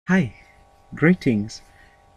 Hi, greetings.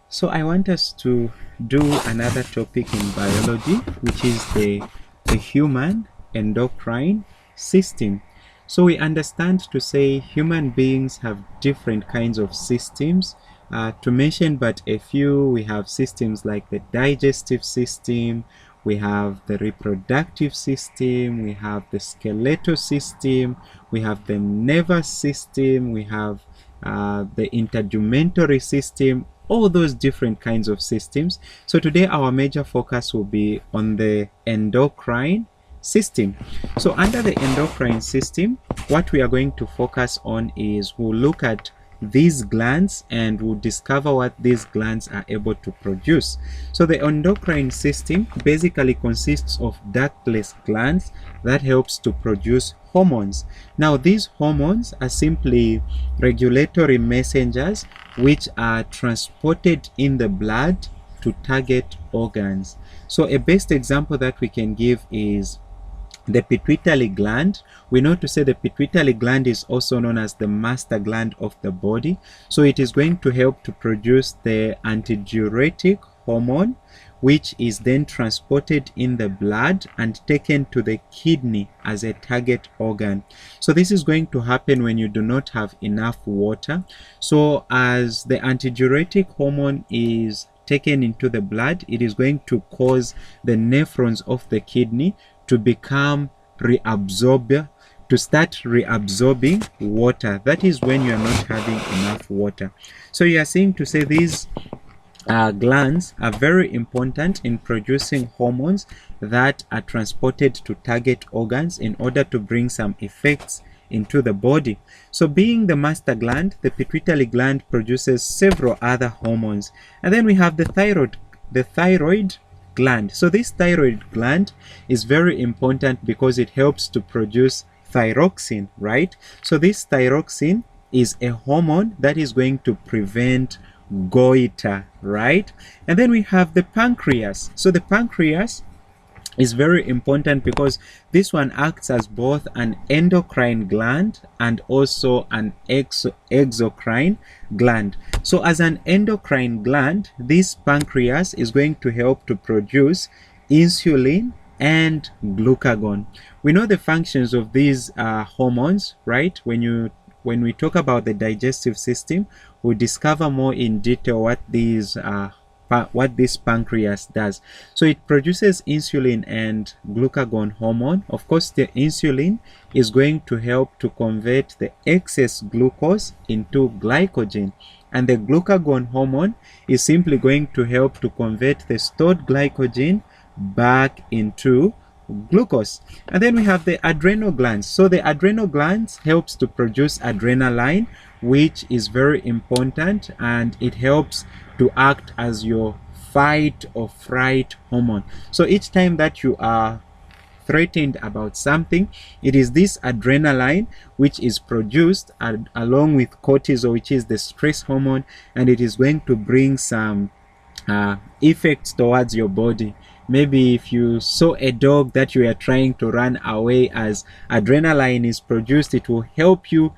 So I want us to do another topic in biology, which is the human endocrine system. So we understand to say human beings have different kinds of systems. To mention but a few, we have systems like the digestive system, we have the reproductive system, we have the skeletal system, we have the nervous system, we have the interjumentary system, all those different kinds of systems. So today our major focus will be on the endocrine system. So under the endocrine system, what we are going to focus on is we'll look at these glands and we'll discover what these glands are able to produce. So the endocrine system basically consists of ductless glands that helps to produce hormones. Now these hormones are simply regulatory messengers which are transported in the blood to target organs. So a best example that we can give is the pituitary gland. We know to say the pituitary gland is also known as the master gland of the body. So it is going to help to produce the antidiuretic hormone, which is then transported in the blood and taken to the kidney as a target organ. So this is going to happen when you do not have enough water. So as the antidiuretic hormone is taken into the blood, it is going to cause the nephrons of the kidney to become to start reabsorbing water. That is when you are not having enough water. So you are saying to say these glands are very important in producing hormones that are transported to target organs in order to bring some effects into the body. So being the master gland, the pituitary gland produces several other hormones. And then we have the thyroid gland. So this thyroid gland is very important because it helps to produce thyroxine, right? So this thyroxine is a hormone that is going to prevent goiter, right? And then we have the pancreas. So the pancreas is very important because this one acts as both an endocrine gland and also an exocrine gland. So as an endocrine gland, this pancreas is going to help to produce insulin and glucagon. We know the functions of these hormones, right? When we talk about the digestive system, we'll discover more in detail what this pancreas does. So it produces insulin and glucagon hormone. Of course, the insulin is going to help to convert the excess glucose into glycogen, and the glucagon hormone is simply going to help to convert the stored glycogen back into glucose. And then we have the adrenal glands. So the adrenal glands helps to produce adrenaline, which is very important, and it helps to act as your fight or fright hormone. So each time that you are threatened about something, it is this adrenaline which is produced along with cortisol, which is the stress hormone, and it is going to bring some effects towards your body. Maybe if you saw a dog that you are trying to run away, as adrenaline is produced, it will help you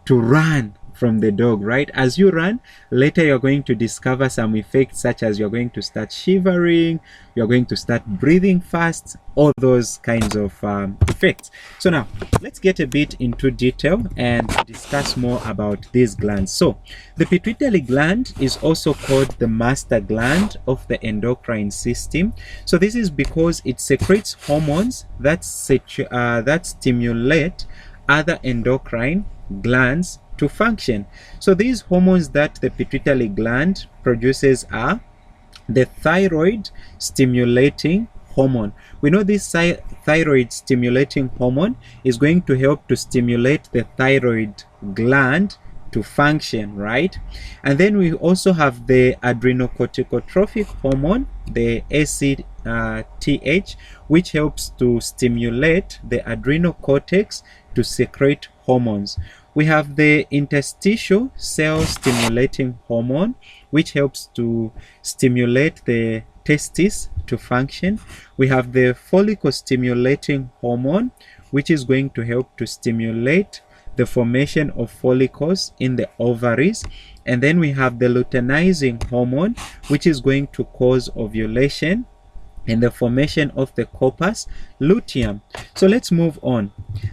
to run from the dog, right? As you run, later you're going to discover some effects such as you're going to start shivering, you're going to start breathing fast, all those kinds of effects. So now let's get a bit into detail and discuss more about these glands. So the pituitary gland is also called the master gland of the endocrine system. So this is because it secretes hormones that stimulate other endocrine glands to function. So these hormones that the pituitary gland produces are the thyroid stimulating hormone. We know this thyroid stimulating hormone is going to help to stimulate the thyroid gland to function, right? And then we also have the adrenocorticotropic hormone, the ACTH, which helps to stimulate the adrenal cortex to secrete hormones. We have the interstitial cell stimulating hormone, which helps to stimulate the testes to function. We have the follicle stimulating hormone, which is going to help to stimulate the formation of follicles in the ovaries. And then we have the luteinizing hormone, which is going to cause ovulation and the formation of the corpus luteum. So let's move on.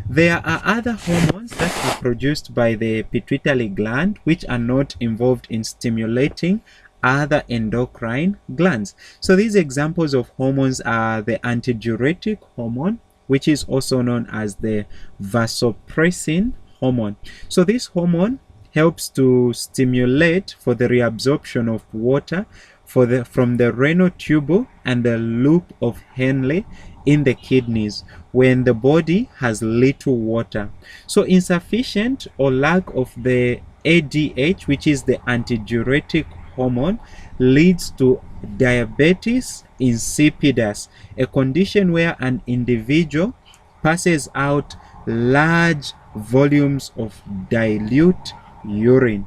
There are other hormones that are produced by the pituitary gland which are not involved in stimulating other endocrine glands. So these examples of hormones are the antidiuretic hormone, which is also known as the vasopressin hormone. So this hormone helps to stimulate for the reabsorption of water from the renal tubule and the loop of Henle in the kidneys when the body has little water. So insufficient or lack of the ADH, which is the antidiuretic hormone, leads to diabetes insipidus, a condition where an individual passes out large volumes of dilute urine.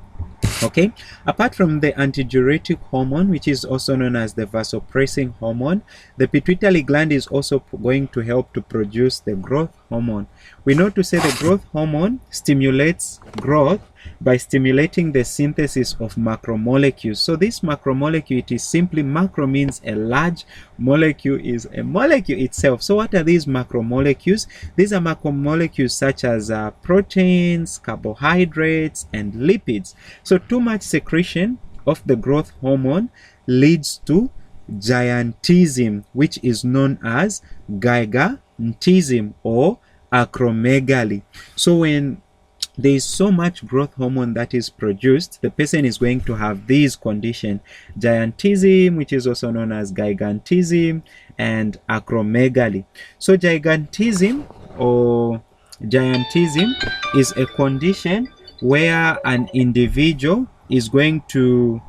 Okay, apart from the antidiuretic hormone, which is also known as the vasopressin hormone, the pituitary gland is also going to help to produce the growth hormone. We know to say the growth hormone stimulates growth by stimulating the synthesis of macromolecules. So this macromolecule, it is simply, macro means a large, molecule is a molecule itself. So what are these macromolecules? These are macromolecules such as proteins, carbohydrates, and lipids. So too much secretion of the growth hormone leads to giantism, which is known as gigantism or acromegaly. So when there is so much growth hormone that is produced, the person is going to have these conditions: giantism, which is also known as gigantism, and acromegaly. So gigantism or giantism is a condition where an individual is going to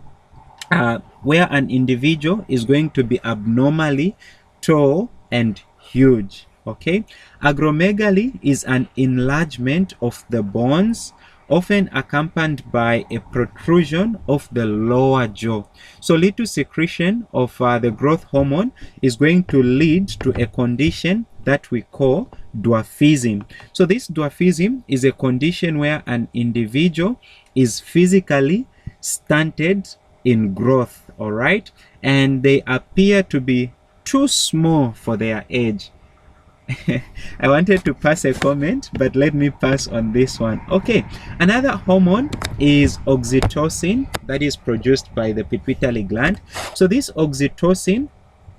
be abnormally tall and huge. Okay, acromegaly is an enlargement of the bones, often accompanied by a protrusion of the lower jaw. So little secretion of the growth hormone is going to lead to a condition that we call dwarfism. So this dwarfism is a condition where an individual is physically stunted in growth, all right, and they appear to be too small for their age. I wanted to pass a comment, but let me pass on this one. Okay, another hormone is oxytocin that is produced by the pituitary gland. So this oxytocin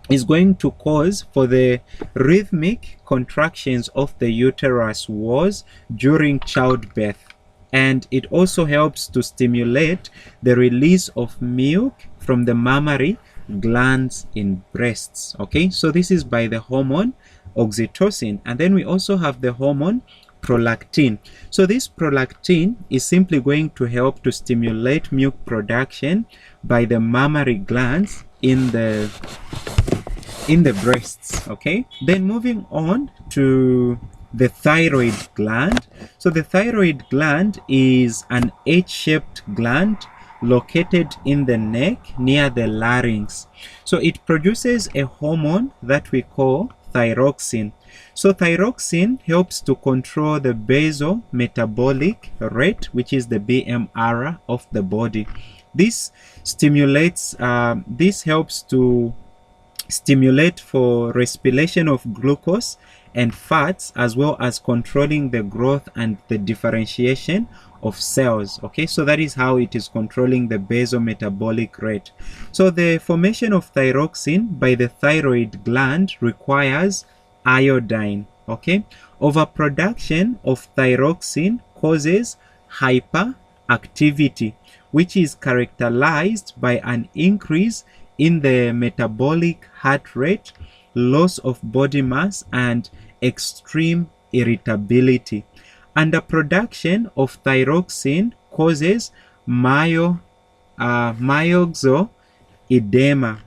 is going to cause for the rhythmic contractions of the uterus walls during childbirth, and it also helps to stimulate the release of milk from the mammary glands in breasts. Okay, so this is by the hormone oxytocin. And then we also have the hormone prolactin. So this prolactin is simply going to help to stimulate milk production by the mammary glands in the breasts. Okay, then moving on to the thyroid gland. So the thyroid gland is an H-shaped gland located in the neck near the larynx. So it produces a hormone that we call thyroxine. So thyroxine helps to control the basal metabolic rate, which is the BMR of the body. This helps to stimulate for respiration of glucose and fats, as well as controlling the growth and the differentiation of cells. Okay, so that is how it is controlling the basal metabolic rate. So the formation of thyroxine by the thyroid gland requires iodine. Okay, overproduction of thyroxine causes hyperactivity, which is characterized by an increase in the metabolic heart rate, loss of body mass, and extreme irritability. Underproduction of thyroxine causes myoxoedema,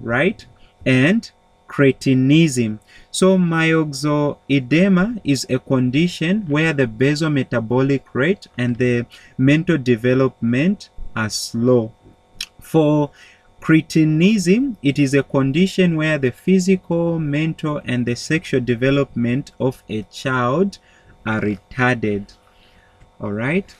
right? And cretinism. So myoxoedema is a condition where the basal metabolic rate and the mental development are slow. For cretinism, it is a condition where the physical, mental, and the sexual development of a child are retarded. All right.